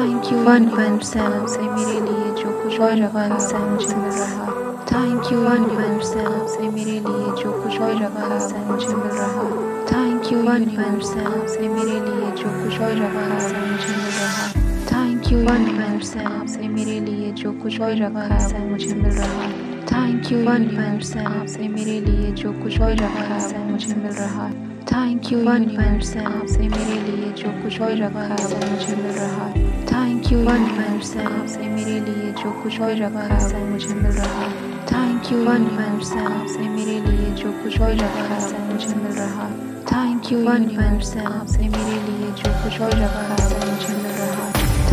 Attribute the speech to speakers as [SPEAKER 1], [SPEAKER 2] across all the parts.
[SPEAKER 1] Thank you universe से आपसे मेरे लिए जो कुछ भी रखा है मुझे मिल रहा। थैंक यू यूनिवर्स से आपसे मेरे लिए जो कुछ भी रखा है मुझे मिल रहा। थैंक यू यूनिवर्स से आपसे मेरे लिए जो कुछ भी रखा है मुझे मिल रहा। थैंक यू यूनिवर्स से आपसे मेरे लिए जो कुछ भी रखा है मुझे मिल रहा। थैंक यू यूनिवर्स से आपसे मेरे लिए जो कुछ भी रखा है मुझे मिल रहा। थैंक यू यूनिवर्स से आपसे मेरे लिए जो कुछ भी रखा है मुझे मिल रहा। थैंक यू यूनिवर्स से आपसे मेरे लिए जो कुछ भी रखा है मुझे मिल रहा। थैंक यू यूनिवर्स से आपसे मेरे लिए जो कुछ भी रखा है मुझे मिल रहा। थैंक यू यूनिवर्स से आपसे मेरे लिए जो कुछ भी रखा है मुझे मिल रहा।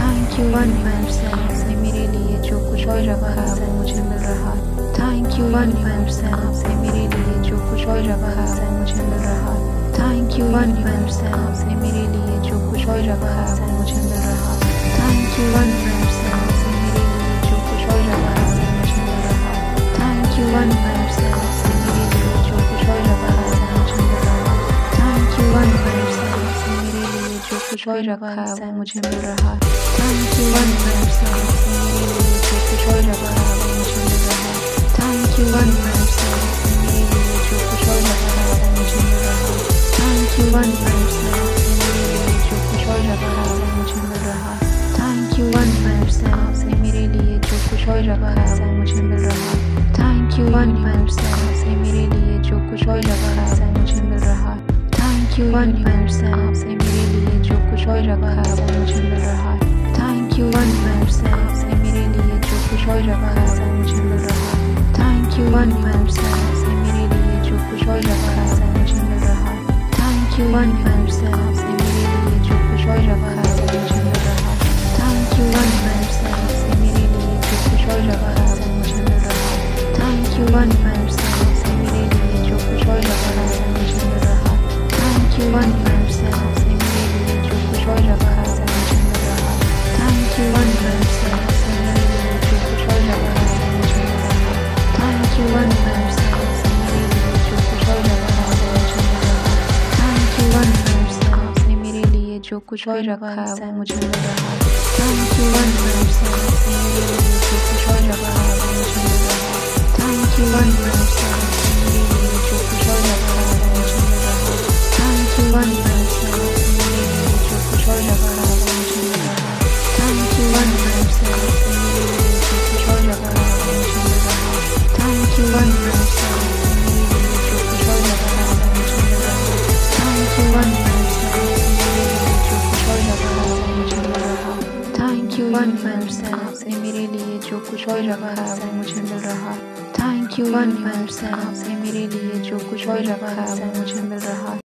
[SPEAKER 1] थैंक यू यूनिवर्स से आपसे मेरे लिए जो कुछ भी रखा है मुझे मिल रहा। थैंक यू यूनिवर्स से आपसे मेरे लिए जो कुछ भी रखा है मुझे मिल रहा। थैंक यू यूनिवर्स से आपसे मेरे लिए जो कुछ भी रखा है मुझे मिल रहा। थैंक यू यूनिवर्स से आपसे मेरे लिए जो कुछ भी रखा है मुझे मिल रहा। थैंक यू यूनिवर्स से आपसे मेरे लिए जो कुछ भी रखा है मुझे मिल रहा। थैंक यू यूनिवर्स से आपसे मेरे लिए जो कुछ भी रखा है मुझे मिल रहा। थैंक यू यूनिवर्स से आपसे मेरे लिए जो कुछ भी रखा है मुझे मिल रहा। थैंक यू यूनिवर्स से आपसे मेरे लिए जो कुछ भी रखा है मुझे मिल रहा। थैंक यू यूनिवर्स से आपसे मेरे लिए जो कुछ भी रखा है मुझे मिल रहा। थैंक यू यूनिवर्स से आपसे मेरे लिए जो कुछ भी रखा है मुझे मिल रहा। थैंक यू यूनिवर्स से आपसे मेरे लिए जो कुछ भी रखा है मुझे मिल रहा। थैंक यू यूनिवर्स से आपसे मेरे लिए जो कुछ भी रखा है मुझे मिल रहा। थैंक यू यूनिवर्स से आपसे मेरे लिए जो कुछ भी रखा है मुझे मिल रहा। थैंक यू यूनिवर्स से आपसे मेरे लिए जो कुछ भी रखा है मुझे मिल रहा। थैंक यू यूनिवर्स से आपसे मेरे लिए जो कुछ भी रखा है मुझे मिल रहा। थैंक यू यूनिवर्स से आपसे मेरे लिए जो कुछ भी रखा है मुझे मिल रहा। थैंक यू यूनिवर्स से आपसे मेरे लिए जो कुछ भी रखा है मुझे मिल रहा। थैंक यू यूनिवर्स से आपसे मेरे लिए जो कुछ भी रखा है मुझे मिल रहा। थैंक यू यूनिवर्स से आपसे मेरे लिए जो कुछ भी रखा है मुझे मिल रहा। थैंक यू यूनिवर्स से आपसे मेरे लिए जो कुछ भी रखा है मुझे मिल रहा। थैंक यू यूनिवर्स से आपसे मेरे लिए जो कुछ भी रखा है मुझे मिल रहा। थैंक यू यूनिवर्स से आपसे मेरे लिए जो कुछ भी रखा है मुझे मिल रहा। थैंक यू यूनिवर्स से आपसे मेरे लिए जो कुछ भी रखा है मुझे मिल रहा। थैंक यू यूनिवर्स से आपसे मेरे लिए जो कुछ भी रखा है मुझे मिल रहा। थैंक यू यूनिवर्स से आपसे मेरे लिए जो कुछ भी रखा है मुझे मिल रहा। थैंक यू यूनिवर्स से आपसे मेरे लिए जो कुछ भी रखा है मुझे मिल रहा। थैंक यू यूनिवर्स से आपसे मेरे लिए जो कुछ भी रखा है मुझे मिल रहा। थैंक यू यूनिवर्स से आपसे मेरे लिए जो कुछ भी रखा है मुझे मिल रहा। थैंक यू यूनिवर्स से आपसे मेरे लिए जो कुछ भी रखा है मुझे मिल रहा।